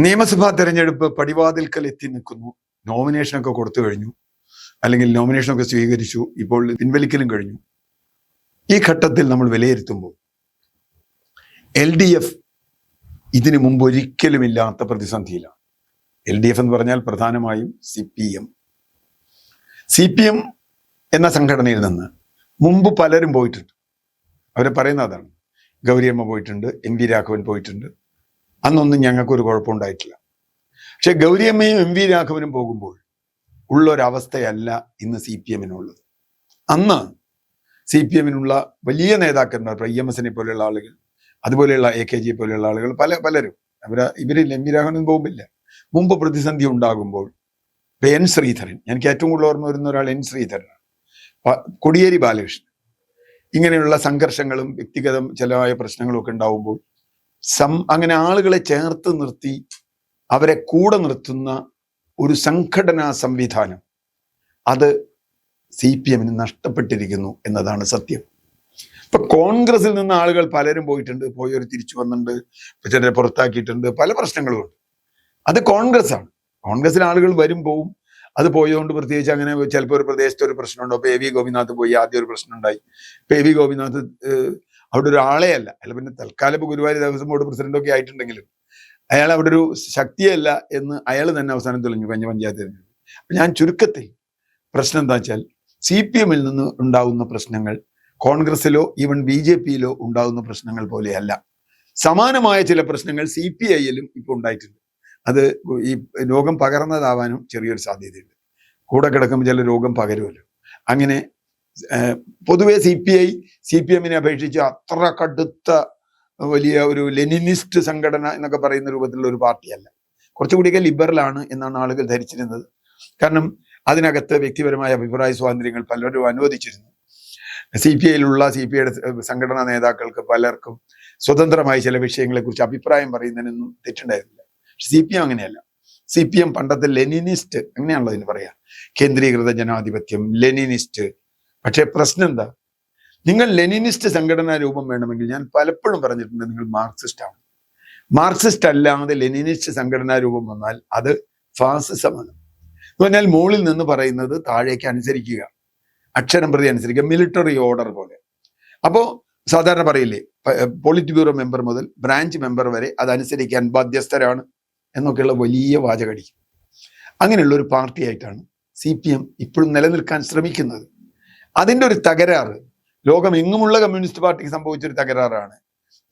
നിയമസഭാ തെരഞ്ഞെടുപ്പ് പടിവാതിൽക്കൽ എത്തി നിൽക്കുന്നു. നോമിനേഷനൊക്കെ കൊടുത്തു കഴിഞ്ഞു, അല്ലെങ്കിൽ നോമിനേഷനൊക്കെ സ്വീകരിച്ചു. ഇപ്പോൾ പിൻവലിക്കലും കഴിഞ്ഞു. ഈ ഘട്ടത്തിൽ നമ്മൾ വിലയിരുത്തുമ്പോൾ LDF ഇതിനു മുമ്പ് ഒരിക്കലും ഇല്ലാത്ത പ്രതിസന്ധിയിലാണ്. LDF എന്ന് പറഞ്ഞാൽ പ്രധാനമായും CPM എന്ന സംഘടനയിൽ നിന്ന് മുമ്പ് പലരും പോയിട്ടുണ്ട്. അവരെ പറയുന്ന അതാണ്. ഗൗരിയമ്മ പോയിട്ടുണ്ട്, MV രാഘവൻ പോയിട്ടുണ്ട്. അന്നൊന്നും ഞങ്ങൾക്കൊരു കുഴപ്പമുണ്ടായിട്ടില്ല. പക്ഷെ ഗൗരിയമ്മയും MV രാഘവനും പോകുമ്പോൾ ഉള്ളൊരവസ്ഥയല്ല ഇന്ന് CPM-നുള്ളത്. അന്ന് CPM-നുള്ള വലിയ നേതാക്കന്മാർ, EMS-നെ പോലെയുള്ള ആളുകൾ, അതുപോലെയുള്ള AKG പോലെയുള്ള ആളുകൾ, പലരും ഇവരിൽ MV രാഘവനും പോകുന്നില്ല. മുമ്പ് പ്രതിസന്ധി ഉണ്ടാകുമ്പോൾ N ശ്രീധരൻ, എനിക്ക് ഏറ്റവും കൂടുതൽ ഓർമ്മ വരുന്ന ഒരാൾ N ശ്രീധരനാണ്. കോടിയേരി ബാലകൃഷ്ണൻ, ഇങ്ങനെയുള്ള സംഘർഷങ്ങളും വ്യക്തിഗതം ചിലമായ പ്രശ്നങ്ങളും ഒക്കെ ഉണ്ടാവുമ്പോൾ അങ്ങനെ ആളുകളെ ചേർത്ത് നിർത്തി അവരെ കൂടെ നിർത്തുന്ന ഒരു സംഘടനാ സംവിധാനം അത് CPM-ന് നഷ്ടപ്പെട്ടിരിക്കുന്നു എന്നതാണ് സത്യം. ഇപ്പൊ കോൺഗ്രസിൽ നിന്ന് ആളുകൾ പലരും പോയിട്ടുണ്ട്, പോയവർ തിരിച്ചു വന്നിട്ടുണ്ട്, ചിലരെ പുറത്താക്കിയിട്ടുണ്ട്, പല പ്രശ്നങ്ങളുമുണ്ട്. അത് കോൺഗ്രസ് ആണ്. കോൺഗ്രസിൽ ആളുകൾ വരും പോവും. അത് പോയതുകൊണ്ട് പ്രത്യേകിച്ച് അങ്ങനെ ചിലപ്പോൾ ഒരു പ്രദേശത്ത് ഒരു പ്രശ്നമുണ്ടോ. ഇപ്പൊ AV ഗോപിനാഥ് പോയി, ആദ്യം ഒരു പ്രശ്നം ഉണ്ടായി. ഇപ്പൊ AV ഗോപിനാഥ് അവിടെ ഒരു ആളെ അല്ല, അയാൾ പിന്നെ തൽക്കാലം ഇപ്പൊ ഗുരുവായൂർ ദേവസ്വം ബോർഡ് പ്രസിഡന്റൊക്കെ ആയിട്ടുണ്ടെങ്കിലും അയാൾ അവിടെ ഒരു ശക്തിയല്ല എന്ന് അയാൾ തന്നെ അവസാനം തെളിഞ്ഞു കഴിഞ്ഞ പഞ്ചായത്ത് തെരഞ്ഞെടുപ്പ്. അപ്പൊ ഞാൻ ചുരുക്കത്തിൽ പ്രശ്നം എന്താ വെച്ചാൽ CPM-ൽ നിന്ന് ഉണ്ടാവുന്ന പ്രശ്നങ്ങൾ കോൺഗ്രസിലോ ഈവൻ BJP-യിലോ ഉണ്ടാവുന്ന പ്രശ്നങ്ങൾ പോലെയല്ല. സമാനമായ ചില പ്രശ്നങ്ങൾ CPI-യിലും ഇപ്പൊ ഉണ്ടായിട്ടുണ്ട്. അത് ഈ രോഗം പകർന്നതാവാനും ചെറിയൊരു സാധ്യതയുണ്ട്. കൂടെ കിടക്കുമ്പോൾ ചില രോഗം പകരുമല്ലോ. അങ്ങനെ പൊതുവെ CPM-നെ അപേക്ഷിച്ച് അത്ര കടുത്ത വലിയ ഒരു ലെനിനിസ്റ്റ് സംഘടന എന്നൊക്കെ പറയുന്ന രൂപത്തിലുള്ള ഒരു പാർട്ടിയല്ല. കുറച്ചുകൂടിയൊക്കെ ലിബറലാണ് എന്നാണ് ആളുകൾ ധരിച്ചിരുന്നത്. കാരണം അതിനകത്ത് വ്യക്തിപരമായ അഭിപ്രായ സ്വാതന്ത്ര്യങ്ങൾ പലരും അനുവദിച്ചിരുന്നു. CPI-യിലുള്ള CPI-യുടെ സംഘടനാ നേതാക്കൾക്ക് പലർക്കും സ്വതന്ത്രമായി ചില വിഷയങ്ങളെ കുറിച്ച് അഭിപ്രായം പറയുന്നതിനൊന്നും തെറ്റുണ്ടായിരുന്നില്ല. CPM അങ്ങനെയല്ല. CPM പണ്ടത്തെ ലെനിനിസ്റ്റ്, അങ്ങനെയാണല്ലോ ഇതിന് പറയാ, കേന്ദ്രീകൃത ജനാധിപത്യം, ലെനിനിസ്റ്റ്. പക്ഷെ പ്രശ്നം എന്താ, നിങ്ങൾ ലെനിനിസ്റ്റ് സംഘടനാ രൂപം വേണമെങ്കിൽ ഞാൻ പലപ്പോഴും പറഞ്ഞിട്ടുണ്ട്, നിങ്ങൾ മാർക്സിസ്റ്റ് ആണ്. മാർക്സിസ്റ്റ് അല്ലാതെ ലെനിനിസ്റ്റ് സംഘടനാ രൂപം വന്നാൽ അത് ഫാസിസമാണ്. എന്ന് പറഞ്ഞാൽ മുകളിൽ നിന്ന് പറയുന്നത് താഴേക്ക് അനുസരിക്കുക, അക്ഷരം പ്രതി അനുസരിക്കുക, മിലിറ്ററി ഓർഡർ പോലെ. അപ്പോ സാധാരണ പറയില്ലേ, പോളിറ്റ് ബ്യൂറോ മെമ്പർ മുതൽ ബ്രാഞ്ച് മെമ്പർ വരെ അതനുസരിക്കാൻ ബാധ്യസ്ഥരാണ് എന്നൊക്കെയുള്ള വലിയ വാചകടിക്കും. അങ്ങനെയുള്ള ഒരു പാർട്ടിയായിട്ടാണ് CPM ഇപ്പോഴും നിലനിൽക്കാൻ ശ്രമിക്കുന്നത്. അതിൻ്റെ ഒരു തകരാറ് ലോകം എങ്ങുമുള്ള കമ്മ്യൂണിസ്റ്റ് പാർട്ടിക്ക് സംഭവിച്ചൊരു തകരാറാണ്.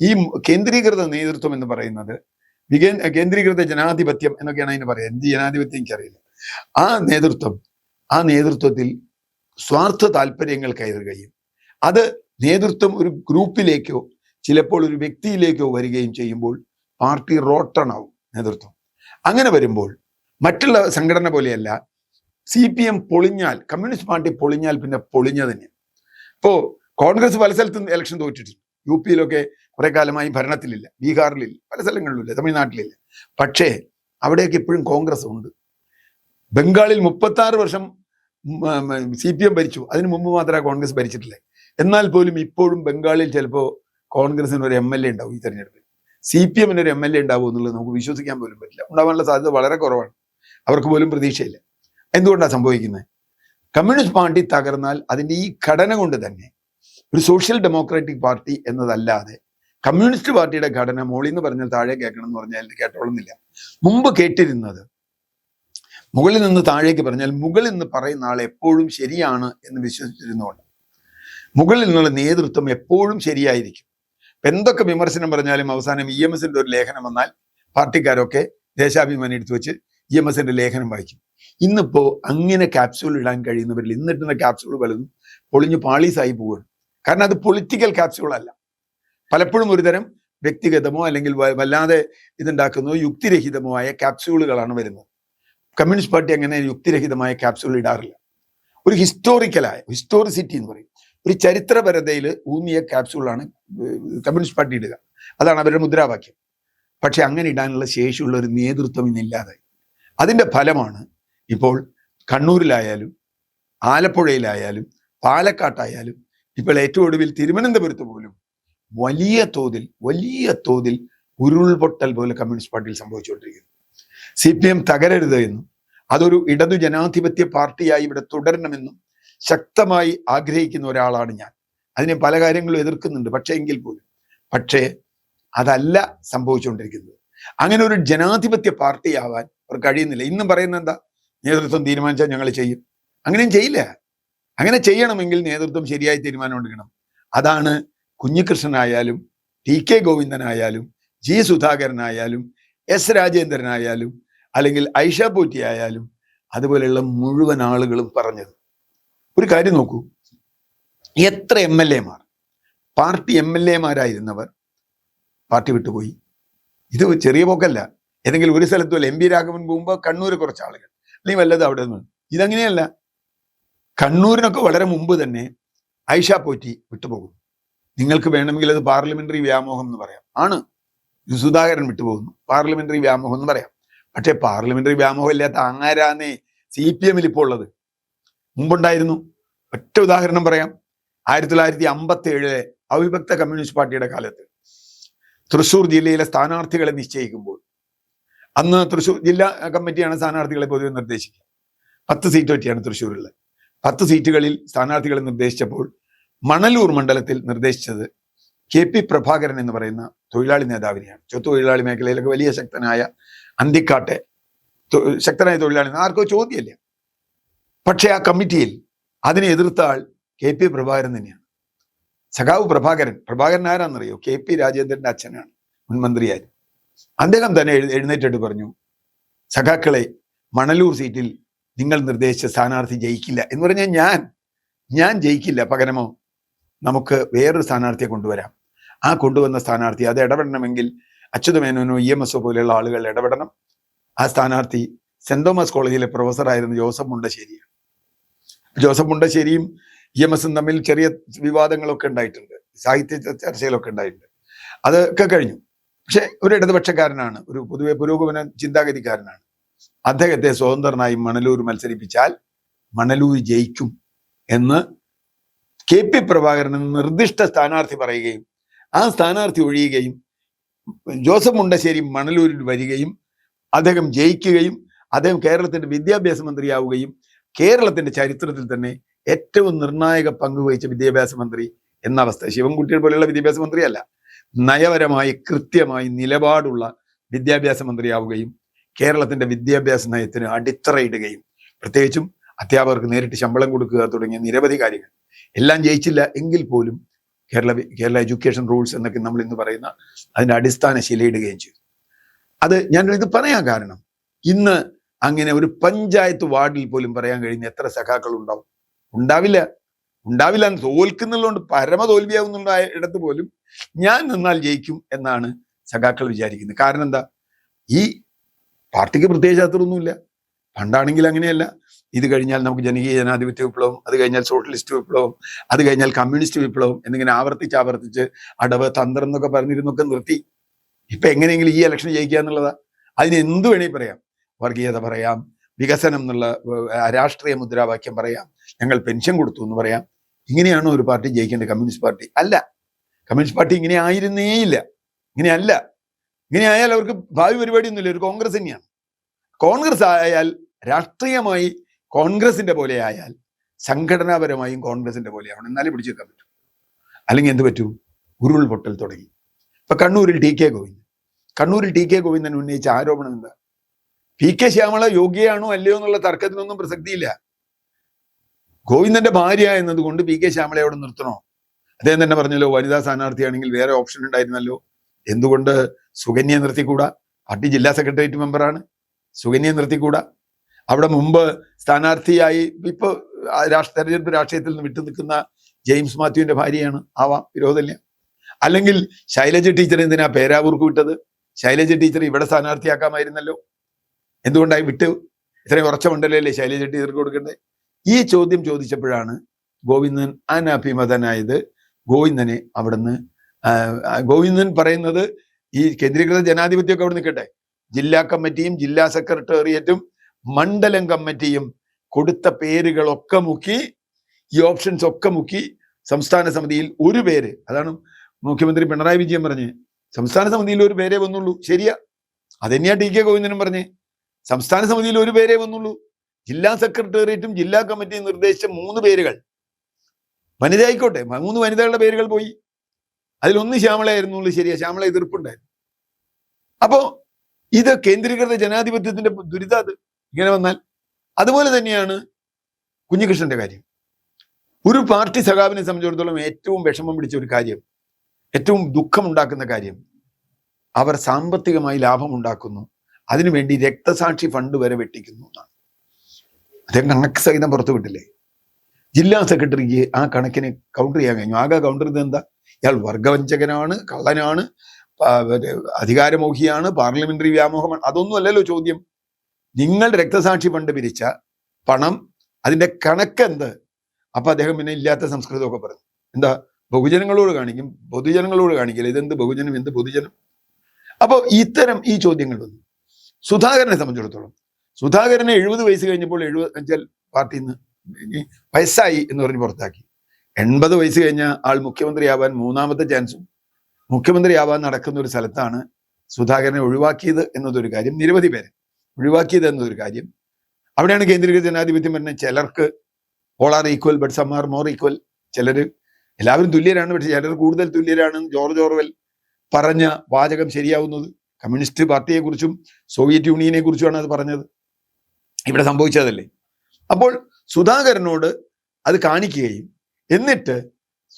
ഈ കേന്ദ്രീകൃത നേതൃത്വം എന്ന് പറയുന്നത് കേന്ദ്രീകൃത ജനാധിപത്യം എന്നൊക്കെയാണ് അതിന് പറയുക. എന്ത് ജനാധിപത്യം എനിക്കറിയില്ല. ആ നേതൃത്വത്തിൽ സ്വാർത്ഥ താല്പര്യങ്ങൾ കയറുകയും അത് നേതൃത്വം ഒരു ഗ്രൂപ്പിലേക്കോ ചിലപ്പോൾ ഒരു വ്യക്തിയിലേക്കോ വരികയും ചെയ്യുമ്പോൾ പാർട്ടി റോട്ടണാവും നേതൃത്വം. അങ്ങനെ വരുമ്പോൾ മറ്റുള്ള സംഘടന പോലെയല്ല. CPM പൊളിഞ്ഞാൽ, കമ്മ്യൂണിസ്റ്റ് പാർട്ടി പൊളിഞ്ഞാൽ പിന്നെ പൊളിഞ്ഞ തന്നെ. ഇപ്പോ കോൺഗ്രസ് പല സ്ഥലത്തും ഇലക്ഷൻ തോറ്റിട്ടുണ്ട്. UP-യിലൊക്കെ കുറെ കാലമായി ഭരണത്തിലില്ല, ബീഹാറിലില്ല, പല സ്ഥലങ്ങളിലുമില്ല, തമിഴ്നാട്ടിലില്ല. പക്ഷേ അവിടെയൊക്കെ ഇപ്പോഴും കോൺഗ്രസ് ഉണ്ട്. ബംഗാളിൽ 36 വർഷം CPM ഭരിച്ചു. അതിനു മുമ്പ് മാത്രമേ കോൺഗ്രസ് ഭരിച്ചിട്ടില്ല. എന്നാൽ പോലും ഇപ്പോഴും ബംഗാളിൽ ചിലപ്പോൾ കോൺഗ്രസിന് ഒരു MLA ഉണ്ടാവും ഈ തെരഞ്ഞെടുപ്പിൽ. CPM-ന് ഒരു MLA ഉണ്ടാവും എന്നുള്ളത് നമുക്ക് വിശ്വസിക്കാൻ പോലും പറ്റില്ല. ഉണ്ടാവാനുള്ള സാധ്യത വളരെ കുറവാണ്. അവർക്ക് പോലും പ്രതീക്ഷയില്ല. എന്തുകൊണ്ടാണ് സംഭവിക്കുന്നത്? കമ്മ്യൂണിസ്റ്റ് പാർട്ടി തകർന്നാൽ അതിൻ്റെ ഈ ഘടന കൊണ്ട് തന്നെ ഒരു സോഷ്യൽ ഡെമോക്രാറ്റിക് പാർട്ടി എന്നതല്ലാതെ കമ്മ്യൂണിസ്റ്റ് പാർട്ടിയുടെ ഘടന മോളിൽ നിന്ന് പറഞ്ഞാൽ താഴെ കേൾക്കണം എന്ന് പറഞ്ഞാൽ കേട്ടോളുന്നില്ല. മുമ്പ് കേട്ടിരുന്നത് മുകളിൽ നിന്ന് താഴേക്ക് പറഞ്ഞാൽ മുകളിൽ നിന്ന് പറയുന്ന ആൾ എപ്പോഴും ശരിയാണ് എന്ന് വിശ്വസിച്ചിരുന്നുകൊണ്ട് മുകളിൽ നിന്നുള്ള നേതൃത്വം എപ്പോഴും ശരിയായിരിക്കും. എന്തൊക്കെ വിമർശനം പറഞ്ഞാലും അവസാനം EMS-ന്റെ ഒരു ലേഖനം വന്നാൽ പാർട്ടിക്കാരൊക്കെ ദേശാഭിമാനി എടുത്തു വെച്ച് EMS-ന്റെ ലേഖനം വായിക്കും. ഇന്നിപ്പോ അങ്ങനെ ക്യാപ്സ്യൂൾ ഇടാൻ കഴിയുന്നവരിൽ ഇന്നിട്ടുന്ന ക്യാപ്സ്യൂൾ പലതും പൊളിഞ്ഞു പാളീസായി പോവുകയാണ്. കാരണം അത് പൊളിറ്റിക്കൽ ക്യാപ്സ്യൂൾ അല്ല. പലപ്പോഴും ഒരുതരം വ്യക്തിഗതമോ അല്ലെങ്കിൽ വല്ലാതെ ഇതുണ്ടാക്കുന്നതോ യുക്തിരഹിതമോ ആയ ക്യാപ്സ്യൂളുകളാണ് വരുന്നത്. കമ്മ്യൂണിസ്റ്റ് പാർട്ടി അങ്ങനെ യുക്തിരഹിതമായ ക്യാപ്സ്യൂൾ ഇടാറില്ല. ഒരു ഹിസ്റ്റോറിസിറ്റി എന്ന് പറയും, ഒരു ചരിത്രപരതയിൽ ഊന്നിയ ക്യാപ്സ്യൂളാണ് കമ്മ്യൂണിസ്റ്റ് പാർട്ടി ഇടുക. അതാണ് അവരുടെ മുദ്രാവാക്യം. പക്ഷെ അങ്ങനെ ഇടാനുള്ള ശേഷിയുള്ള ഒരു നേതൃത്വം ഇന്നില്ലാതായി. അതിൻ്റെ ഫലമാണ് ഇപ്പോൾ കണ്ണൂരിലായാലും ആലപ്പുഴയിലായാലും പാലക്കാട്ടായാലും ഇപ്പോൾ ഏറ്റവും ഒടുവിൽ തിരുവനന്തപുരത്ത് പോലും വലിയ തോതിൽ ഉരുൾപൊട്ടൽ പോലെ കമ്മ്യൂണിസ്റ്റ് പാർട്ടിയിൽ സംഭവിച്ചുകൊണ്ടിരിക്കുന്നു. CPM തകരരുത് എന്നും അതൊരു ഇടതു ജനാധിപത്യ പാർട്ടിയായി ഇവിടെ തുടരണമെന്നും ശക്തമായി ആഗ്രഹിക്കുന്ന ഒരാളാണ് ഞാൻ. അതിനെ പല കാര്യങ്ങളും എതിർക്കുന്നുണ്ട്, പക്ഷേ അതല്ല സംഭവിച്ചുകൊണ്ടിരിക്കുന്നത്. അങ്ങനെ ഒരു ജനാധിപത്യ പാർട്ടിയാവാൻ അവർ കഴിയുന്നില്ല. ഇന്നും പറയുന്നത് എന്താ? നേതൃത്വം തീരുമാനിച്ചാൽ ഞങ്ങൾ ചെയ്യും. അങ്ങനെയും ചെയ്യില്ല. അങ്ങനെ ചെയ്യണമെങ്കിൽ നേതൃത്വം ശരിയായി തീരുമാനം എടുക്കണം. അതാണ് കുഞ്ഞികൃഷ്ണനായാലും TK ഗോവിന്ദനായാലും G സുധാകരനായാലും S രാജേന്ദ്രനായാലും അല്ലെങ്കിൽ ഐഷ പോറ്റി ആയാലും അതുപോലെയുള്ള മുഴുവൻ ആളുകളും പറഞ്ഞത്. ഒരു കാര്യം നോക്കൂ, എത്ര MLA മാർ, പാർട്ടി MLA മാരായിരുന്നവർ പാർട്ടി വിട്ടുപോയി. ഇത് ചെറിയ പോക്കല്ല. ഏതെങ്കിലും ഒരു സ്ഥലത്തും MP രാഘവൻ പോകുമ്പോൾ കണ്ണൂർ കുറച്ച് ആളുകൾ അല്ലെങ്കിൽ വല്ലതും അവിടെ നിന്ന്. ഇതങ്ങനെയല്ല. കണ്ണൂരിനൊക്കെ വളരെ മുമ്പ് തന്നെ ഐഷ പോറ്റി വിട്ടുപോകുന്നു. നിങ്ങൾക്ക് വേണമെങ്കിൽ അത് പാർലമെന്ററി വ്യാമോഹം എന്ന് പറയാം. ആണ്. സുധാകരൻ വിട്ടുപോകുന്നു, പാർലമെന്ററി വ്യാമോഹം എന്ന് പറയാം. പക്ഷെ പാർലമെന്ററി വ്യാമോഹം ഇല്ലാത്ത ആരാന്നേ CPM ഇപ്പോൾ ഉള്ളത്? മുമ്പുണ്ടായിരുന്നു. ഒറ്റ ഉദാഹരണം പറയാം. 1957 അവിഭക്ത കമ്മ്യൂണിസ്റ്റ് പാർട്ടിയുടെ കാലത്ത് തൃശ്ശൂർ ജില്ലയിലെ സ്ഥാനാർത്ഥികളെ നിശ്ചയിക്കുമ്പോൾ, അന്ന് തൃശ്ശൂർ ജില്ലാ കമ്മിറ്റിയാണ് സ്ഥാനാർത്ഥികളെ പൊതുവെ നിർദ്ദേശിക്കുക. 10 സീറ്റ് പറ്റിയാണ് തൃശ്ശൂരിലെ. 10 സീറ്റുകളിൽ സ്ഥാനാർത്ഥികളെ നിർദ്ദേശിച്ചപ്പോൾ മണലൂർ മണ്ഡലത്തിൽ നിർദ്ദേശിച്ചത് KP പ്രഭാകരൻ എന്ന് പറയുന്ന തൊഴിലാളി നേതാവിനെയാണ്. തൊഴിലാളി മേഖലയിലൊക്കെ വലിയ ശക്തനായ അന്തിക്കാട്ടെ ശക്തനായ തൊഴിലാളി, ആർക്കോ ചോദ്യമല്ല. പക്ഷെ ആ കമ്മിറ്റിയിൽ അതിനെ എതിർത്ത ആൾ KP പ്രഭാകരൻ തന്നെയാണ്. സഖാവ് പ്രഭാകരൻ ആരാന്നറിയോ? KP രാജേന്ദ്രന്റെ അച്ഛനാണ്, മുൻമന്ത്രിയായി. അദ്ദേഹം തന്നെ എഴുന്നേറ്റിട്ട് പറഞ്ഞു, സഖാക്കളെ, മണലൂർ സീറ്റിൽ നിങ്ങൾ നിർദ്ദേശിച്ച സ്ഥാനാർത്ഥി ജയിക്കില്ല എന്ന് പറഞ്ഞാൽ ഞാൻ ജയിക്കില്ല, പകരമോ നമുക്ക് വേറൊരു സ്ഥാനാർത്ഥിയെ കൊണ്ടുവരാം. ആ കൊണ്ടുവന്ന സ്ഥാനാർത്ഥി അത് ഇടപെടണമെങ്കിൽ അച്യുതമേനോനോ EMS പോലെയുള്ള ആളുകൾ ഇടപെടണം. ആ സ്ഥാനാർത്ഥി സെന്റ് തോമസ് കോളേജിലെ പ്രൊഫസറായിരുന്ന ജോസഫ് മുണ്ടശ്ശേരിയാണ്. ജോസഫ് മുണ്ടശ്ശേരിയും EMSും തമ്മിൽ ചെറിയ വിവാദങ്ങളൊക്കെ ഉണ്ടായിട്ടുണ്ട്, സാഹിത്യ ചർച്ചകളൊക്കെ ഉണ്ടായിട്ടുണ്ട്. അതൊക്കെ കഴിഞ്ഞു. പക്ഷെ ഒരു ഇടതുപക്ഷക്കാരനാണ്, ഒരു പൊതുവെ പുരോഗമന ചിന്താഗതിക്കാരനാണ്. അദ്ദേഹത്തെ സ്വതന്ത്രനായി മണലൂർ മത്സരിപ്പിച്ചാൽ മണലൂർ ജയിക്കും എന്ന് KP പ്രഭാകരൻ നിർദ്ദിഷ്ട സ്ഥാനാർത്ഥി പറയുകയും ആ സ്ഥാനാർത്ഥി ഒഴിയുകയും ജോസഫ് മുണ്ടശ്ശേരി മണലൂരിൽ വരികയും അദ്ദേഹം ജയിക്കുകയും അദ്ദേഹം കേരളത്തിന്റെ വിദ്യാഭ്യാസ മന്ത്രിയാവുകയും കേരളത്തിന്റെ ചരിത്രത്തിൽ തന്നെ ഏറ്റവും നിർണായക പങ്കുവഹിച്ച വിദ്യാഭ്യാസ മന്ത്രി എന്ന അവസ്ഥ. ശിവൻകുട്ടിയെ പോലെയുള്ള വിദ്യാഭ്യാസ മന്ത്രിയല്ല, നയപരമായി കൃത്യമായി നിലപാടുള്ള വിദ്യാഭ്യാസ മന്ത്രിയാവുകയും കേരളത്തിന്റെ വിദ്യാഭ്യാസ നയത്തിന് അടിത്തറയിടുകയും പ്രത്യേകിച്ചും അധ്യാപകർക്ക് നേരിട്ട് ശമ്പളം കൊടുക്കുക തുടങ്ങിയ നിരവധി കാര്യങ്ങൾ എല്ലാം ജയിച്ചില്ല എങ്കിൽ പോലും കേരള എഡ്യൂക്കേഷൻ റൂൾസ് എന്നൊക്കെ നമ്മൾ ഇന്ന് പറയുന്ന അതിന്റെ അടിസ്ഥാന ശിലയിടുകയും ചെയ്തു. അത് ഞാൻ ഇത് പറയാൻ കാരണം, ഇന്ന് അങ്ങനെ ഒരു പഞ്ചായത്ത് വാർഡിൽ പോലും പറയാൻ കഴിയുന്ന എത്ര സഖാക്കൾ ഉണ്ടാവില്ല. തോൽക്കുന്നുള്ളതുകൊണ്ട് പരമ തോൽവിയാവുന്നുള്ള ഇടത്ത് പോലും ഞാൻ നിന്നാൽ ജയിക്കും എന്നാണ് സഖാക്കൾ വിചാരിക്കുന്നത്. കാരണം എന്താ? ഈ പാർട്ടിക്ക് പ്രത്യേകിച്ച് അത്രയൊന്നുമില്ല. പണ്ടാണെങ്കിൽ അങ്ങനെയല്ല. ഇത് കഴിഞ്ഞാൽ നമുക്ക് ജനകീയ ജനാധിപത്യ വിപ്ലവം, അത് കഴിഞ്ഞാൽ സോഷ്യലിസ്റ്റ് വിപ്ലവം, അത് കഴിഞ്ഞാൽ കമ്മ്യൂണിസ്റ്റ് വിപ്ലവം എന്നിങ്ങനെ ആവർത്തിച്ച് അടവ് തന്ത്രം എന്നൊക്കെ പറഞ്ഞിരുന്നൊക്കെ നിർത്തി. ഇപ്പൊ എങ്ങനെയെങ്കിലും ഈ ഇലക്ഷൻ ജയിക്കുക എന്നുള്ളതാ. അതിന് എന്ത് വേണമെങ്കിൽ പറയാം. വർഗീയത പറയാം, വികസനം എന്നുള്ള രാഷ്ട്രീയ മുദ്രാവാക്യം പറയാം, ഞങ്ങൾ പെൻഷൻ കൊടുത്തു എന്ന് പറയാം. ഇങ്ങനെയാണോ ഒരു പാർട്ടി ജയിക്കേണ്ടത്? കമ്മ്യൂണിസ്റ്റ് പാർട്ടി അല്ല. കമ്മ്യൂണിസ്റ്റ് പാർട്ടി ഇങ്ങനെ ആയിരുന്നേയില്ല. ഇങ്ങനെയല്ല. ഇങ്ങനെ ആയാൽ അവർക്ക് ഭാവി പരിപാടിയൊന്നുമില്ല. ഒരു കോൺഗ്രസ് തന്നെയാണ്. കോൺഗ്രസ് ആയാൽ രാഷ്ട്രീയമായി കോൺഗ്രസിന്റെ പോലെ ആയാൽ സംഘടനാപരമായും കോൺഗ്രസിന്റെ പോലെയാവണം. എന്നാലേ പിടിച്ചെടുക്കാൻ പറ്റും. അല്ലെങ്കിൽ എന്ത് പറ്റൂ? ഉരുൾപൊട്ടൽ തുടങ്ങി. ഇപ്പൊ കണ്ണൂരിൽ TK ഗോവിന്ദൻ ഉന്നയിച്ച ആരോപണം എന്താ? PK ശ്യാമള യോഗ്യയാണോ അല്ലയോ എന്നുള്ള തർക്കത്തിനൊന്നും പ്രസക്തിയില്ല. ഗോവിന്ദന്റെ ഭാര്യ എന്നതുകൊണ്ട് PK ശ്യാമളയെ അവിടെ നിർത്തണോ? അദ്ദേഹം തന്നെ പറഞ്ഞല്ലോ, വനിതാ സ്ഥാനാർത്ഥിയാണെങ്കിൽ വേറെ ഓപ്ഷൻ ഉണ്ടായിരുന്നല്ലോ. എന്തുകൊണ്ട് സുകന്യയെ നിർത്തിക്കൂടാ? പാർട്ടി ജില്ലാ സെക്രട്ടേറിയറ്റ് മെമ്പറാണ്. സുകന്യയെ നിർത്തിക്കൂടാ? അവിടെ മുമ്പ് സ്ഥാനാർത്ഥിയായി ഇപ്പൊ തെരഞ്ഞെടുപ്പ് രാഷ്ട്രീയത്തിൽ നിന്ന് വിട്ടു നിൽക്കുന്ന ജെയിംസ് മാത്യുവിന്റെ ഭാര്യയാണ്. ആവാം, വിരോധമില്ല. അല്ലെങ്കിൽ ശൈലജ ടീച്ചർ എന്തിനാ പേരാവൂർക്ക് വിട്ടത്? ശൈലജ ടീച്ചർ ഇവിടെ സ്ഥാനാർത്ഥിയാക്കാമായിരുന്നല്ലോ. എന്തുകൊണ്ടായി വിട്ടു? ഇത്രയും ഉറച്ച മണ്ഡലമല്ലേ ശൈലജ ടീച്ചർക്ക് കൊടുക്കേണ്ടത്? ഈ ചോദ്യം ചോദിച്ചപ്പോഴാണ് ഗോവിന്ദൻ അനഭിമതനായത്. ഗോവിന്ദനെ അവിടുന്ന് ഗോവിന്ദൻ പറയുന്നത് ഈ കേന്ദ്രീകൃത ജനാധിപത്യമൊക്കെ അവിടെ നിൽക്കട്ടെ, ജില്ലാ കമ്മിറ്റിയും ജില്ലാ സെക്രട്ടേറിയറ്റും മണ്ഡലം കമ്മിറ്റിയും കൊടുത്ത പേരുകളൊക്കെ മുക്കി, ഈ ഓപ്ഷൻസ് ഒക്കെ മുക്കി സംസ്ഥാന സമിതിയിൽ ഒരു പേര്, അതാണ് മുഖ്യമന്ത്രി പിണറായി വിജയൻ പറഞ്ഞ്, സംസ്ഥാന സമിതിയിൽ ഒരു പേരേ വന്നുള്ളൂ. ശരിയാ, അതന്നെയാ ടി കെ ഗോവിന്ദനും പറഞ്ഞേ. സംസ്ഥാന സമിതിയിൽ ഒരു പേരേ വന്നുള്ളൂ. ജില്ലാ സെക്രട്ടേറിയറ്റും ജില്ലാ കമ്മിറ്റിയും നിർദ്ദേശിച്ച 3 പേരുകൾ, വനിത ആയിക്കോട്ടെ, 3 വനിതകളുടെ പേരുകൾ പോയി. അതിലൊന്ന് ശ്യാമളയായിരുന്നുള്ളൂ. ശരിയാ, ശ്യാമള എതിർപ്പുണ്ടായിരുന്നു. അപ്പോ ഇത് കേന്ദ്രീകൃത ജനാധിപത്യത്തിന്റെ ദുരിത അത് ഇങ്ങനെ വന്നാൽ. അതുപോലെ തന്നെയാണ് കുഞ്ഞികൃഷ്ണന്റെ കാര്യം. ഒരു പാർട്ടി സഖാവിനെ സംബന്ധിച്ചിടത്തോളം ഏറ്റവും വിഷമം പിടിച്ച ഒരു കാര്യം, ഏറ്റവും ദുഃഖമുണ്ടാക്കുന്ന കാര്യം, അവർ സാമ്പത്തികമായി ലാഭമുണ്ടാക്കുന്നു, അതിനുവേണ്ടി രക്തസാക്ഷി ഫണ്ട് വരെ വെട്ടിക്കുന്നു എന്നാണ്. അദ്ദേഹം കണക്ക് സഹിതം പുറത്തു വിട്ടില്ലേ? ജില്ലാ സെക്രട്ടറിക്ക് ആ കണക്കിന് കൗണ്ടർ ചെയ്യാൻ കഴിഞ്ഞു. ആകെ കൗണ്ടർ ചെയ്ത് എന്താ? ഇയാൾ വർഗവഞ്ചകനാണ്, കള്ളനാണ്, അധികാരമോഹിയാണ്, പാർലമെന്ററി വ്യാമോഹമാണ്. അതൊന്നും അല്ലല്ലോ ചോദ്യം. നിങ്ങൾ രക്തസാക്ഷി ഫണ്ട് പിരിച്ച പണം, അതിന്റെ കണക്ക് എന്ത്? അപ്പൊ അദ്ദേഹം പിന്നെ ഇല്ലാത്ത സംസ്കൃതമൊക്കെ പറഞ്ഞു. എന്താ? ബഹുജനങ്ങളോട് കാണിക്കും, പൊതുജനങ്ങളോട് കാണിക്കില്ല. ഇതെന്ത് ബഹുജനം, എന്ത് പൊതുജനം? അപ്പൊ ഇത്തരം ഈ ചോദ്യങ്ങൾ വന്നു. സുധാകരനെ സംബന്ധിച്ചിടത്തോളം, സുധാകരനെ 70 വയസ്സ് കഴിഞ്ഞപ്പോൾ 75 പാർട്ടിയിൽ നിന്ന് വയസ്സായി എന്ന് പറഞ്ഞ് പുറത്താക്കി. 80 വയസ്സ് കഴിഞ്ഞ ആൾ മുഖ്യമന്ത്രിയാവാൻ 3ാമത്തെ ചാൻസും മുഖ്യമന്ത്രിയാവാൻ നടക്കുന്ന ഒരു സ്ഥലത്താണ് സുധാകരനെ ഒഴിവാക്കിയത് എന്നതൊരു കാര്യം, നിരവധി പേരെ ഒഴിവാക്കിയത് എന്നതൊരു കാര്യം. അവിടെയാണ് കേന്ദ്രീകൃത ജനാധിപത്യം പറഞ്ഞത്. ചിലർക്ക് all are equal but some are more equal. ചിലര് എല്ലാവരും തുല്യരാണ്, പക്ഷെ ചിലർ കൂടുതൽ തുല്യരാണ്. ജോർജ് ഓർവെൽ പറഞ്ഞ വാചകം ശരിയാവുന്നത്. കമ്മ്യൂണിസ്റ്റ് പാർട്ടിയെ കുറിച്ചും സോവിയറ്റ് യൂണിയനെ കുറിച്ചുമാണ് അത് പറഞ്ഞത്. ഇവിടെ സംഭവിച്ചതല്ലേ? അപ്പോൾ സുധാകരനോട് അത് കാണിക്കുകയും എന്നിട്ട്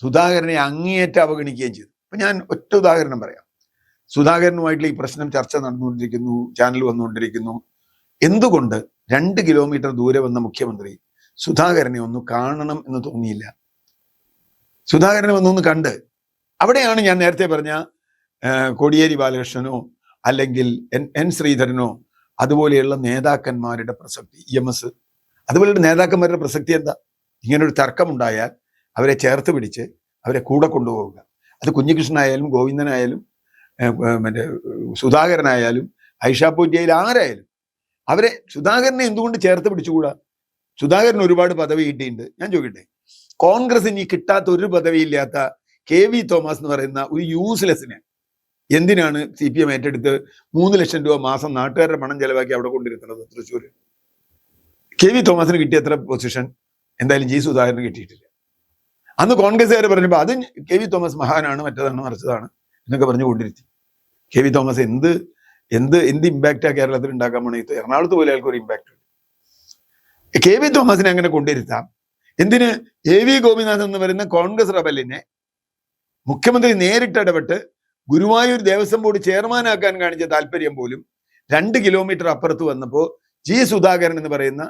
സുധാകരനെ അങ്ങേയറ്റം അവഗണിക്കുകയും ചെയ്തു. അപ്പൊ ഞാൻ ഒറ്റ ഉദാഹരണം പറയാം. സുധാകരനുമായിട്ടുള്ള ഈ പ്രശ്നം ചർച്ച നടന്നുകൊണ്ടിരിക്കുന്നു, ചാനൽ വന്നുകൊണ്ടിരിക്കുന്നു. എന്തുകൊണ്ട് 2 കിലോമീറ്റർ ദൂരെ വന്ന മുഖ്യമന്ത്രി സുധാകരനെ ഒന്ന് കാണണം എന്ന് തോന്നിയില്ല? സുധാകരനെ വന്നൊന്ന് കണ്ട്, അവിടെയാണ് ഞാൻ നേരത്തെ പറഞ്ഞ കോടിയേരി ബാലകൃഷ്ണനോ അല്ലെങ്കിൽ എൻ ശ്രീധരനോ അതുപോലെയുള്ള നേതാക്കന്മാരുടെ പ്രസക്തി, EMS അതുപോലെയുള്ള നേതാക്കന്മാരുടെ പ്രസക്തി എന്താ? ഇങ്ങനൊരു തർക്കമുണ്ടായാൽ അവരെ ചേർത്ത് പിടിച്ച് അവരെ കൂടെ കൊണ്ടുപോവുക. അത് കുഞ്ഞികൃഷ്ണനായാലും ഗോവിന്ദനായാലും മറ്റേ സുധാകരനായാലും ഐഷ പൂജയിൽ ആരായാലും അവരെ, സുധാകരനെ എന്തുകൊണ്ട് ചേർത്ത് പിടിച്ചുകൂടാ? സുധാകരൻ ഒരുപാട് പദവി കിട്ടിയിട്ടുണ്ട്. ഞാൻ ചോദിക്കട്ടെ, കോൺഗ്രസിന് ഈ കിട്ടാത്ത ഒരു പദവിയില്ലാത്ത KV തോമസ് എന്ന് പറയുന്ന ഒരു യൂസ്ലെസ്സിനെ എന്തിനാണ് CPM ഏറ്റെടുത്ത് 3 ലക്ഷം രൂപ മാസം നാട്ടുകാരുടെ പണം ചെലവാക്കി അവിടെ കൊണ്ടിരുത്തുന്നത്? തൃശ്ശൂർ KV തോമസിന് കിട്ടിയ എത്ര പൊസിഷൻ എന്തായാലും G സുധാകരന് കിട്ടിയിട്ടില്ല. അന്ന് കോൺഗ്രസ്സുകാർ പറഞ്ഞപ്പോൾ അത് KV തോമസ് മഹാനാണ്, മറ്റേതാണ്, മറിച്ചതാണ് എന്നൊക്കെ പറഞ്ഞു കൊണ്ടിരുത്തി. KV തോമസ് എന്ത് ഇമ്പാക്റ്റാ കേരളത്തിൽ ഉണ്ടാക്കാൻ പോണേ? എറണാകുളത്ത് പോലെ ആൾക്കൊരു ഇമ്പാക്ട് ഉണ്ട്. KV തോമസിനെ അങ്ങനെ കൊണ്ടിരുത്താം. എന്തിന്? AV ഗോപിനാഥ് എന്ന് പറയുന്ന കോൺഗ്രസ് റബലിനെ മുഖ്യമന്ത്രി നേരിട്ട് ഇടപെട്ട് ഗുരുവായൂർ ദേവസ്വം ബോർഡ് ചെയർമാനാക്കാൻ കാണിച്ച താല്പര്യം പോലും 2 കിലോമീറ്റർ അപ്പുറത്ത് വന്നപ്പോൾ G സുധാകരൻ എന്ന് പറയുന്ന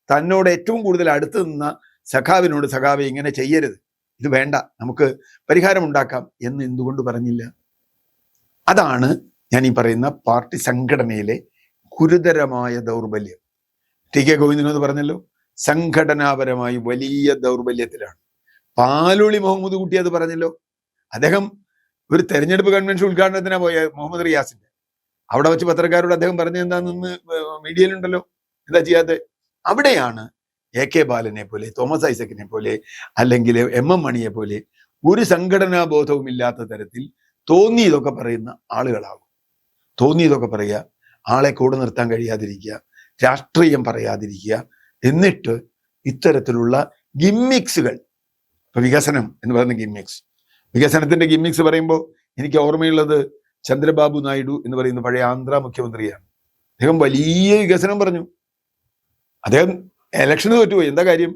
തന്നോട് ഏറ്റവും കൂടുതൽ അടുത്ത് നിന്ന സഖാവിനോട്, സഖാവെ ഇങ്ങനെ ചെയ്യരുത്, ഇത് വേണ്ട, നമുക്ക് പരിഹാരം ഉണ്ടാക്കാം എന്ന് എന്തുകൊണ്ട് പറഞ്ഞില്ല? അതാണ് ഞാൻ ഈ പറയുന്ന പാർട്ടി സംഘടനയിലെ ഗുരുതരമായ ദൗർബല്യം. ടി കെ ഗോവിന്ദനോട് പറഞ്ഞല്ലോ, സംഘടനാപരമായി വലിയ ദൗർബല്യത്തിലാണ്. പാലോളി മുഹമ്മദ് കുട്ടി അത് പറഞ്ഞല്ലോ. അദ്ദേഹം ഒരു തെരഞ്ഞെടുപ്പ് കൺവെൻഷൻ ഉദ്ഘാടനത്തിനാ പോയ മുഹമ്മദ് റിയാസിന്റെ. അവിടെ വെച്ച് പത്രക്കാരോട് അദ്ദേഹം പറഞ്ഞത് എന്താണെന്ന് മീഡിയയിലുണ്ടല്ലോ. എന്താ ചെയ്യാതെ? അവിടെയാണ് AK ബാലനെ പോലെ, തോമസ് ഐസക്കിനെ പോലെ, അല്ലെങ്കിൽ MM മണിയെ പോലെ ഒരു സംഘടനാ ബോധവും ഇല്ലാത്ത തരത്തിൽ തോന്നിയതൊക്കെ പറയുന്ന ആളുകളാകും. തോന്നിയതൊക്കെ പറയുക, ആളെ കൂടെ നിർത്താൻ കഴിയാതിരിക്കുക, രാഷ്ട്രീയം പറയാതിരിക്കുക, എന്നിട്ട് ഇത്തരത്തിലുള്ള ഗിമ്മിക്സുകൾ. ഇപ്പൊ വികസനം എന്ന് പറയുന്ന ഗിമ്മിക്സ്, വികസനത്തിന്റെ ഗിമ്മിക്സ് പറയുമ്പോൾ എനിക്ക് ഓർമ്മയുള്ളത് ചന്ദ്രബാബു നായിഡു എന്ന് പറയുന്ന പഴയ ആന്ധ്ര മുഖ്യമന്ത്രിയാണ്. അദ്ദേഹം വലിയ വികസനം പറഞ്ഞു. അദ്ദേഹം ഇലക്ഷന് തോറ്റുപോയി. എന്താ കാര്യം?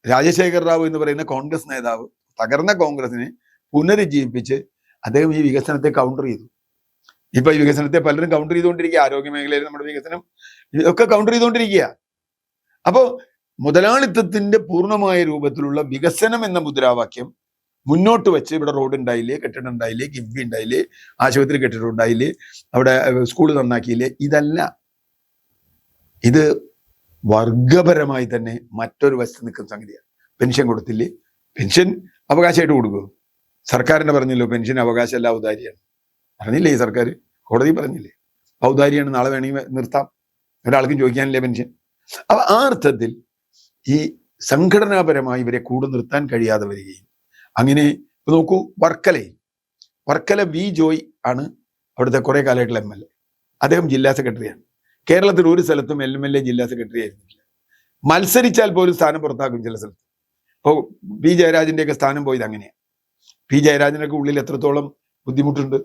രാജശേഖർ റാവു എന്ന് പറയുന്ന കോൺഗ്രസ് നേതാവ് തകർന്ന കോൺഗ്രസിനെ പുനരുജ്ജീവിപ്പിച്ച് അദ്ദേഹം ഈ വികസനത്തെ കൗണ്ടർ ചെയ്തു. ഇപ്പൊ ഈ വികസനത്തെ പലരും കൗണ്ടർ ചെയ്തുകൊണ്ടിരിക്കുക. ആരോഗ്യ മേഖലയിൽ നമ്മുടെ വികസനം ഇതൊക്കെ കൗണ്ടർ ചെയ്തുകൊണ്ടിരിക്കുക. അപ്പോ മുതലാളിത്തത്തിന്റെ പൂർണ്ണമായ രൂപത്തിലുള്ള വികസനം എന്ന മുദ്രാവാക്യം മുന്നോട്ട് വെച്ച് ഇവിടെ റോഡ് ഉണ്ടായില്ലേ, കെട്ടിടം ഉണ്ടായില്ലേ, കിഫ്ബി ഉണ്ടായില്ലേ, ആശുപത്രി കെട്ടിടം ഉണ്ടായില്ലേ, അവിടെ സ്കൂൾ നന്നാക്കിയില്ലേ? ഇതല്ല. ഇത് വർഗപരമായി തന്നെ മറ്റൊരു വശത്ത് നിൽക്കുന്ന സംഗതിയാണ്. പെൻഷൻ കൊടുത്തില്ലേ? പെൻഷൻ അവകാശമായിട്ട് കൊടുക്കുമോ? സർക്കാരിനെ പറഞ്ഞല്ലോ പെൻഷൻ അവകാശമല്ല, ഔദാര്യാണ്. പറഞ്ഞില്ലേ ഈ സർക്കാർ? കോടതി പറഞ്ഞില്ലേ ഔദാര്യാണ്, നാളെ വേണമെങ്കിൽ നിർത്താം, ഒരാൾക്കും ചോദിക്കാനില്ലേ പെൻഷൻ. അപ്പൊ ആ അർത്ഥത്തിൽ ഈ സംഘടനാപരമായി ഇവരെ കൂടെ നിർത്താൻ കഴിയാതെ വരികയും അങ്ങനെ. ഇപ്പൊ നോക്കൂ, വർക്കല V ജോയ് ആണ് അവിടുത്തെ കുറെ കാലമായിട്ടുള്ള MLA. അദ്ദേഹം ജില്ലാ സെക്രട്ടറിയാണ്. കേരളത്തിൽ ഒരു സ്ഥലത്തും MLA ജില്ലാ സെക്രട്ടറി ആയിരുന്നില്ല. മത്സരിച്ചാൽ പോലും സ്ഥാനം പുറത്താക്കും ചില സ്ഥലത്ത്. ഇപ്പോൾ പി ജയരാജന്റെയൊക്കെ സ്ഥാനം പോയത് അങ്ങനെയാണ്. പി ജയരാജനൊക്കെ ഉള്ളിൽ എത്രത്തോളം ബുദ്ധിമുട്ടുണ്ട്.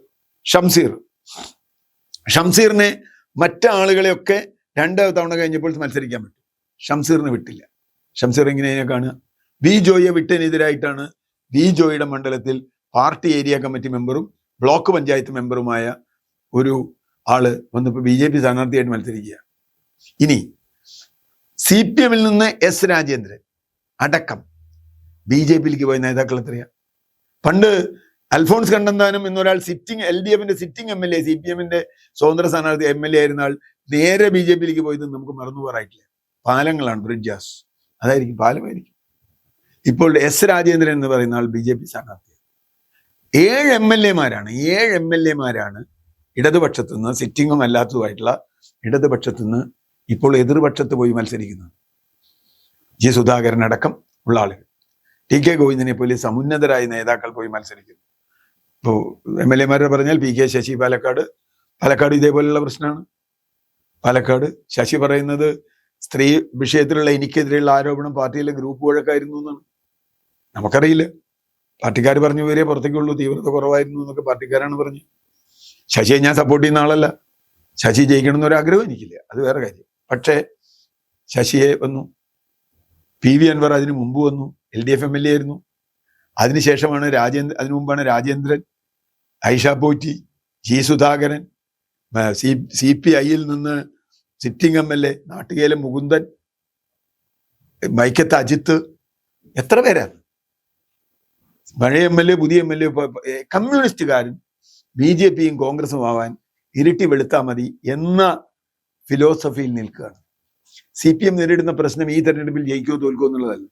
ഷംസീറിനെ മറ്റാളുകളെയൊക്കെ 2 തവണ കഴിഞ്ഞപ്പോൾ മത്സരിക്കാൻ പറ്റും. ഷംസീറിന് വിട്ടില്ല. ഷംസീർ എങ്ങനെയാ കാണുക? വി ജോയിയെ വിട്ടതിനെതിരായിട്ടാണ് വി ജോയിയുടെ മണ്ഡലത്തിൽ പാർട്ടി ഏരിയ കമ്മിറ്റി മെമ്പറും ബ്ലോക്ക് പഞ്ചായത്ത് മെമ്പറുമായ ഒരു ആള് വന്നിപ്പോൾ BJP സ്ഥാനാർത്ഥിയായിട്ട് മത്സരിക്കുക. ഇനി CPM നിന്ന് S രാജേന്ദ്രൻ അടക്കം BJPയിലേക്ക് പോയ നേതാക്കൾ എത്രയാ? പണ്ട് അൽഫോൺസ് കണ്ണന്താനം എന്നൊരാൾ LDFന്റെ സിറ്റിംഗ് MLA, CPMന്റെ സ്വതന്ത്ര സ്ഥാനാർത്ഥി MLA ആയിരുന്ന ആൾ നേരെ BJPയിലേക്ക് പോയത് നമുക്ക് മറന്നു പോകാറായിട്ടില്ല. പാലങ്ങളാണ്, ബ്രിഡ്ജാസ്, അതായിരിക്കും, പാലമായിരിക്കും. ഇപ്പോൾ S രാജേന്ദ്രൻ എന്ന് പറയുന്ന ആൾ BJP സ്ഥാനാർത്ഥി. 7 MLAമാരാണ് ഇടതുപക്ഷത്തു നിന്ന്, സിറ്റിംഗും അല്ലാത്തതുമായിട്ടുള്ള ഇടതുപക്ഷത്തു നിന്ന് ഇപ്പോൾ എതിർപക്ഷത്ത് പോയി മത്സരിക്കുന്നത്. G സുധാകരൻ അടക്കം ഉള്ള ആളുകൾ, TK ഗോവിന്ദനെ പോലെ സമുന്നതരായ നേതാക്കൾ പോയി മത്സരിക്കുന്നു. ഇപ്പോൾ MLAമാരെ പറഞ്ഞാൽ PK ശശി പാലക്കാട് ഇതേപോലെയുള്ള പ്രശ്നമാണ്. പാലക്കാട് ശശി പറയുന്നത് സ്ത്രീ വിഷയത്തിലുള്ള എനിക്കെതിരെയുള്ള ആരോപണം പാർട്ടിയിലെ ഗ്രൂപ്പ് വഴക്കായിരുന്നു എന്നാണ്. നമുക്കറിയില്ല, പാർട്ടിക്കാർ പറഞ്ഞു വരെ പുറത്തേക്കുള്ളൂ, തീവ്രത കുറവായിരുന്നു എന്നൊക്കെ പാർട്ടിക്കാരാണ് പറഞ്ഞു. ശശിയെ ഞാൻ സപ്പോർട്ട് ചെയ്യുന്ന ആളല്ല, ശശി ജയിക്കണം എന്നൊരാഗ്രഹം എനിക്കില്ല, അത് വേറെ കാര്യം. പക്ഷേ ശശിയെ വന്നു, PV അൻവർ അതിനു മുമ്പ് വന്നു, LDF MLA ആയിരുന്നു. അതിനുശേഷമാണ് അതിനു മുമ്പാണ് രാജേന്ദ്രൻ, ഐഷ പോറ്റി, G സുധാകരൻ, CPIയിൽ നിന്ന് സിറ്റിംഗ് MLA നാട്ടുകേലെ മുകുന്ദൻ, മൈക്കത്ത് അജിത്ത്, എത്ര പേരാണ് പഴയ MLA, പുതിയ MLA. കമ്മ്യൂണിസ്റ്റുകാരും BJPയും കോൺഗ്രസും ആവാൻ ഇരുട്ടി വെളുത്താ മതി എന്ന ഫിലോസഫിയിൽ നിൽക്കുകയാണ്. CPM നേരിടുന്ന പ്രശ്നം ഈ തെരഞ്ഞെടുപ്പിൽ ജയിക്കോ തോൽക്കോ എന്നുള്ളതല്ല.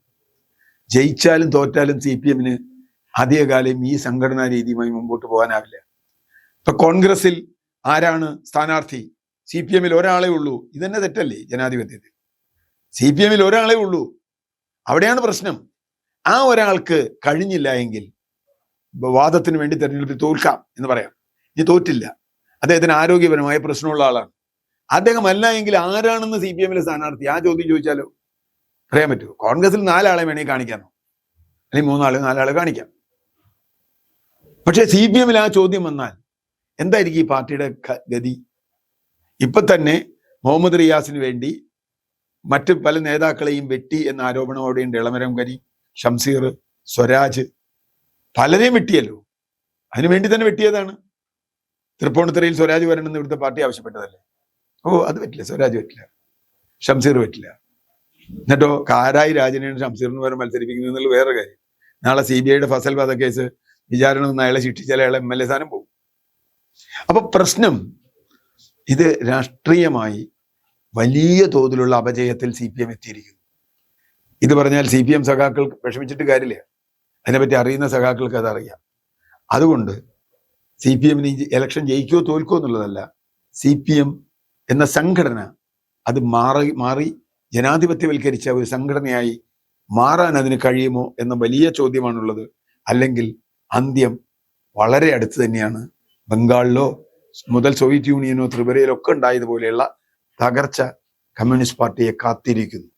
ജയിച്ചാലും തോറ്റാലും CPMന് അധികകാലം ഈ സംഘടനാ രീതിയുമായി മുമ്പോട്ട് പോകാനാവില്ല. ഇപ്പൊ കോൺഗ്രസിൽ ആരാണ് സ്ഥാനാർത്ഥി? CPMൽ ഒരാളെ ഉള്ളൂ. ഇതന്നെ തെറ്റല്ലേ ജനാധിപത്യത്തിൽ? CPMൽ ഒരാളെ ഉള്ളൂ, അവിടെയാണ് പ്രശ്നം. ആ ഒരാൾക്ക് കഴിഞ്ഞില്ല എങ്കിൽ വാദത്തിന് വേണ്ടി തെരഞ്ഞെടുപ്പിൽ തോൽക്കാം എന്ന് പറയാം. ഇനി തോറ്റില്ല, അദ്ദേഹത്തിന് ആരോഗ്യപരമായ പ്രശ്നമുള്ള ആളാണ്. അദ്ദേഹം അല്ല എങ്കിൽ ആരാണെന്ന് CPMലെ സ്ഥാനാർത്ഥി? ആ ചോദ്യം ചോദിച്ചാലോ പറയാൻ പറ്റുമോ? കോൺഗ്രസിൽ 4 ആളെ വേണമെങ്കിൽ കാണിക്കാമോ, അല്ലെങ്കിൽ 4 ആളെ കാണിക്കാം. പക്ഷെ CPMൽ ആ ചോദ്യം വന്നാൽ എന്തായിരിക്കും ഈ പാർട്ടിയുടെ ഗതി? ഇപ്പൊ തന്നെ മുഹമ്മദ് റിയാസിന് വേണ്ടി മറ്റ് പല നേതാക്കളെയും വെട്ടി എന്ന ആരോപണം അവിടെയുണ്ട്. ഇളമരം കരീം, ഷംസീർ, സ്വരാജ്, പലരെയും വെട്ടിയല്ലോ. അതിനുവേണ്ടി തന്നെ വെട്ടിയതാണ്. തൃപ്പൂണിത്തുറയിൽ സ്വരാജ് വരണമെന്ന് ഇവിടുത്തെ പാർട്ടി ആവശ്യപ്പെട്ടതല്ലേ? അത് പറ്റില്ല, സ്വരാജ് പറ്റില്ല, ഷംസീർ പറ്റില്ല. എന്നിട്ടോ കാരായി രാജനെയാണ് ഷംസീറിന് വരെ മത്സരിപ്പിക്കുന്നത് എന്നുള്ള വേറെ കാര്യം. നാളെ CBIയുടെ ഫസൽ വധക്കേസ് വിചാരണ നിന്ന് അയാളെ ശിക്ഷിച്ചാൽ അയാളെ MLA സ്ഥാനം പോകും. അപ്പൊ പ്രശ്നം ഇത് രാഷ്ട്രീയമായി വലിയ തോതിലുള്ള അപജയത്തിൽ CPM എത്തിയിരിക്കുന്നു. ഇത് പറഞ്ഞാൽ CPM സഖാക്കൾക്ക് വിഷമിച്ചിട്ട് കാര്യമില്ല, അതിനെപ്പറ്റി അറിയുന്ന സഖാക്കൾക്ക് അതറിയാം. അതുകൊണ്ട് CPMന് ഇലക്ഷൻ ജയിക്കോ തോൽക്കോ എന്നുള്ളതല്ല, CPM എന്ന സംഘടന അത് മാറി ജനാധിപത്യവൽക്കരിച്ച ഒരു സംഘടനയായി മാറാൻ അതിന് കഴിയുമോ എന്ന വലിയ ചോദ്യമാണുള്ളത്. അല്ലെങ്കിൽ അന്ത്യം വളരെ അടുത്ത് തന്നെയാണ്. ബംഗാളിലോ മുതൽ സോവിയറ്റ് യൂണിയനോ ത്രിപുരയിലോ ഒക്കെ ഉണ്ടായതുപോലെയുള്ള തകർച്ച കമ്മ്യൂണിസ്റ്റ് പാർട്ടിയെ കാത്തിരിക്കുന്നു.